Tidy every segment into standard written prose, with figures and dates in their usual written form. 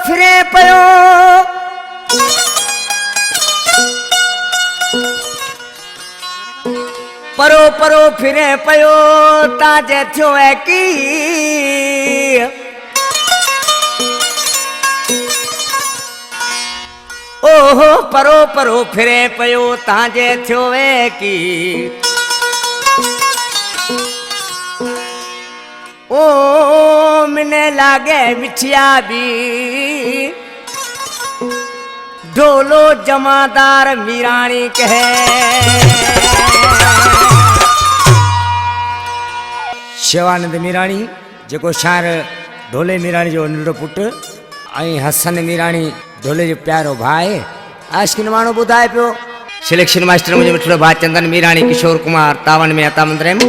फिरे पयो परो परो फिरे पयो ताजे थियो है की ओहो परो परो फिरे पयो ताजे थियो है की ओ मने लागे बिछिया भी ढोलो जमादार मीराणी कहे शिवानंद मीराणी जो शार ढोले मीराणी जो नंढो पुट हसन मीराणी ढोले जो प्यारो भाई आशिकिन मानो बुधाए पियो सिलेक्शन मास्टर मुझे मिठड़ो भाई चंदन मीराणी किशोर कुमार तावन में अता मंदिर में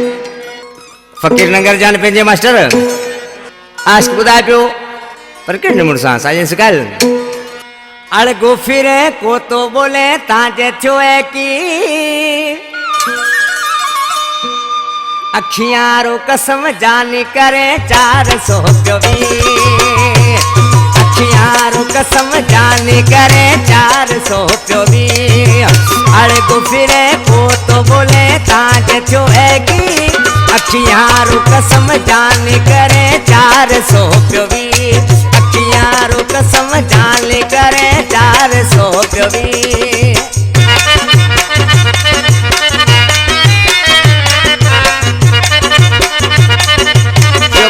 फकीर नगर जान पेंजे मास्टर आशिक बुधाए पियो पर किन मुरसा साजन सकाल अड़गो फिरे को तो बोले ताजे थियो है की अखियां रो कसम जानी करे 424 अखियां रो कसम जानी करे 424 अड़गो फिरे को तो बोले ताजे थियो है की अखियां रो कसम जानी करे 424 अखियां रो कसम जानी करे 424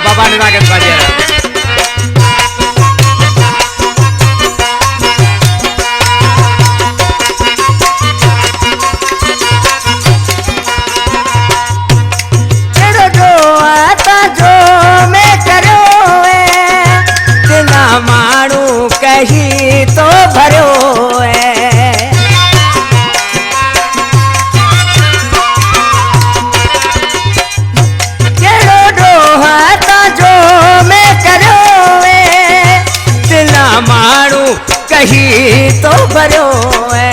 बाबा ने लागत बाजे तेरो जो आता जो मैं करो है बिना मारू कही तो भरो है मारू कही तो भरो है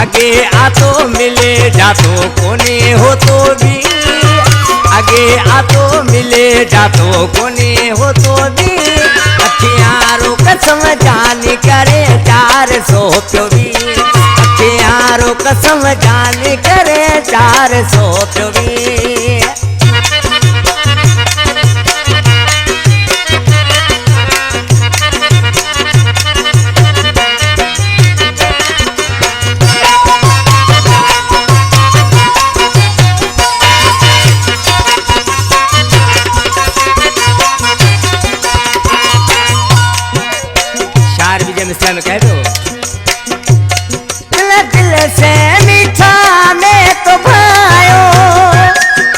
आगे आतो मिले जातो कोने हो तो भी आगे आतो मिले जातो कोने हो तो भी अखियां रो कसम जानी करे 424 अखियां रो कसम जानी करे 424 में कह दो दिल से मीठा में तो भायो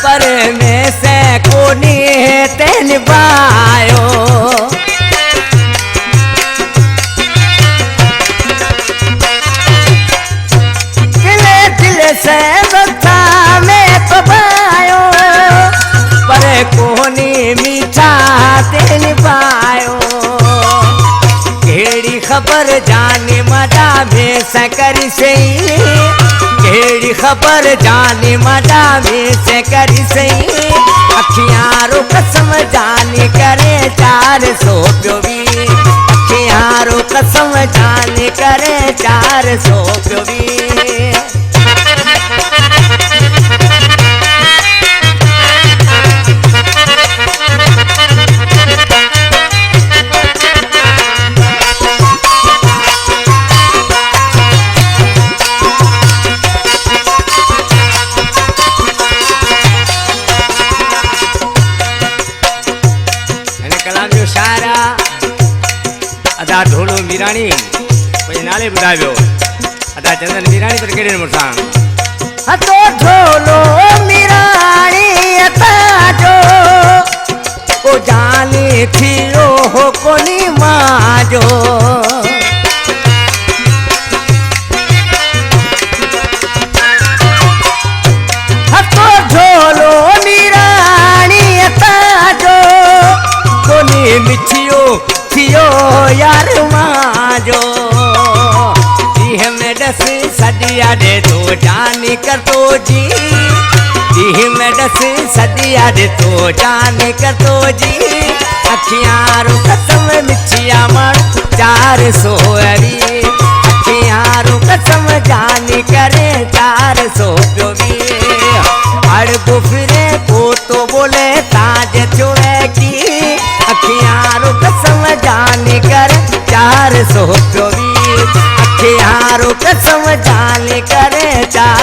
पर में से कोनी ते निभायो दिल से मीठा में तो भायो पर कोनी मीठा ते निभायो केड़ी खबर जाने मजा में सकरी सही केड़ी खबर जाने मजा में सकरी सही अखियां रो कसम जाने करे 424 अखियां रो कसम जाने करे 424 अदा ढोलो मीराणी कोई नाले बुधायो अदा चंदन मीराणी पर केड़े मुरसा तो ढोलो मीराणी अता जो ओ जाने थियो हो कोनी माजो तो ढोलो मीराणी अता जो कोनी मिठियो थियो यार माजो में दस सदिया दे तो जानी कर तो जी में दस सदिया दे तो जानी कर तो जी अखियारो कसम मिठिया मण 400 अड़ी अखियारो कसम जानी करे 400 प्यो भी अड़बो फिरे को तो बोले ताज चुए की अखियारो कसम जानी करे 400 प्यो भी अखियारो कसम जानी करे 400